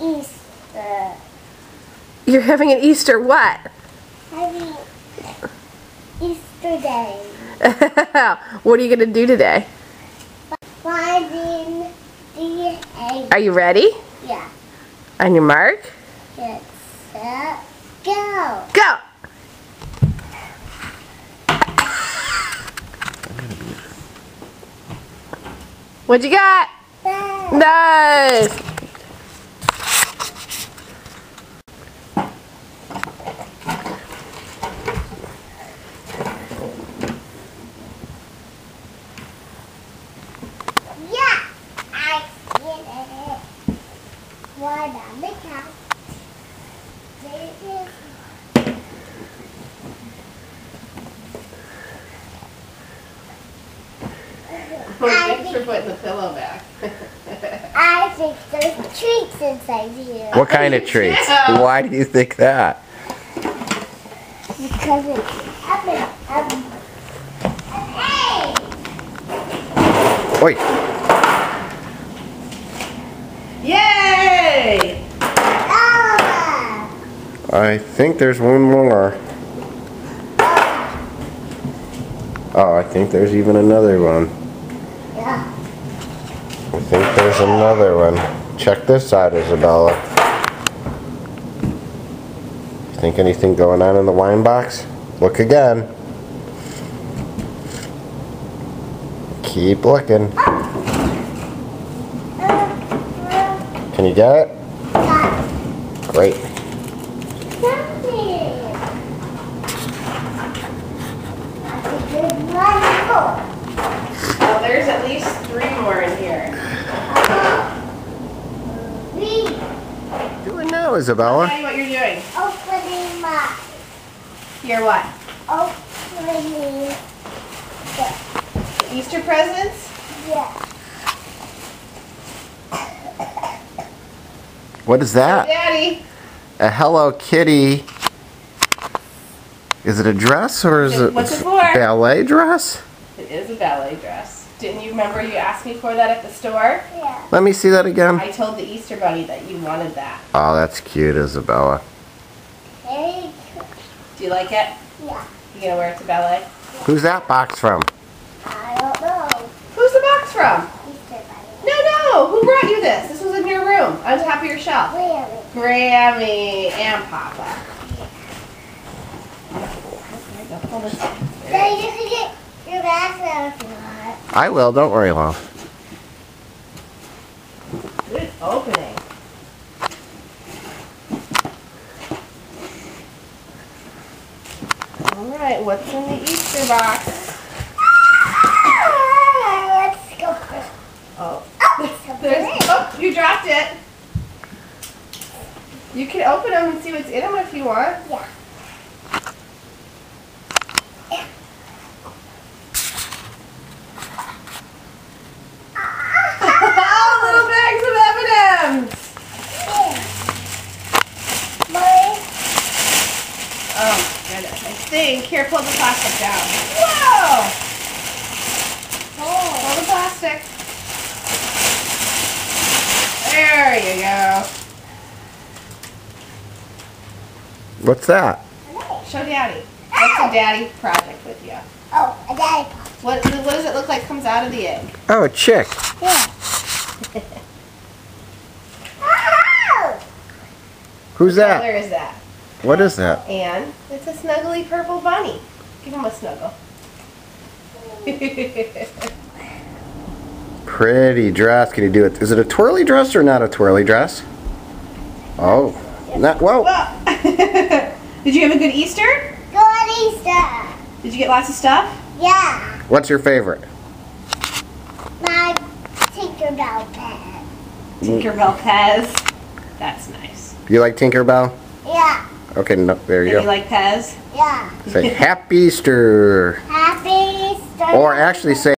Easter. You're having an Easter what? Having Easter Day. What are you going to do today? Finding the egg. Are you ready? Yeah. On your mark? Get set, go. Go! What you got? Bye. Nice! Yeah, I did it. What on the couch? There it is. Thanks for putting the pillow back. I think there's treats inside here. What kind of treats? Why do you think that? Because it's hey! Oi! Yay! Ah! I think there's one more. Oh, I think there's even another one. Yeah. I think there's another one. Check this out, Isabella. You think anything going on in the wine box? Look again. Keep looking. Can you get it? Great. Well, there's at least 3 more in here. Doing now, Tell Isabella. me what you're doing. Opening my You're what? opening Easter presents? yeah. What is that? Daddy. A Hello Kitty. Is it a dress or is it What's it for? ballet dress? It is a ballet dress. Didn't you remember you asked me for that at the store? Yeah. Let me see that again. I told the Easter Bunny that you wanted that. Oh, that's cute, Isabella. Very good. Do you like it? Yeah. You gonna wear it to ballet? Who's that box from? I don't know. Who's the box from? Easter Bunny. No. Who brought you this? This was in your room, on top of your shelf. Really? Grammy and Papa. So you can get your bath out if you want. I will, don't worry, love. Good opening. Alright, what's in the Easter box? Let's go first. Oh, Let's go there's, first. oh, you dropped it. You can open them and see what's in them if you want. Yeah. Oh, little bags of M&Ms. Mommy. Oh, goodness. I think. Here, pull the plastic down. Whoa! Pull the plastic. There you go. What's that? Show Daddy. What's a Daddy project with you? Oh, a daddy pop. What does it look like comes out of the egg? Oh, a chick. Yeah. Oh! Who's What that? color is that? What is that? And it's a snuggly purple bunny. Give him a snuggle. Pretty dress. Can you do it? Is it a twirly dress or not a twirly dress? Oh, not whoa. Well, did you have a good Easter? Good Easter. Did you get lots of stuff? Yeah. What's your favorite? My Tinkerbell pet. Tinkerbell Pez. That's nice. You like Tinkerbell? Yeah. Okay, no, there you Do you go. like Pez? Yeah. Say Happy Easter. Happy Easter. Or actually say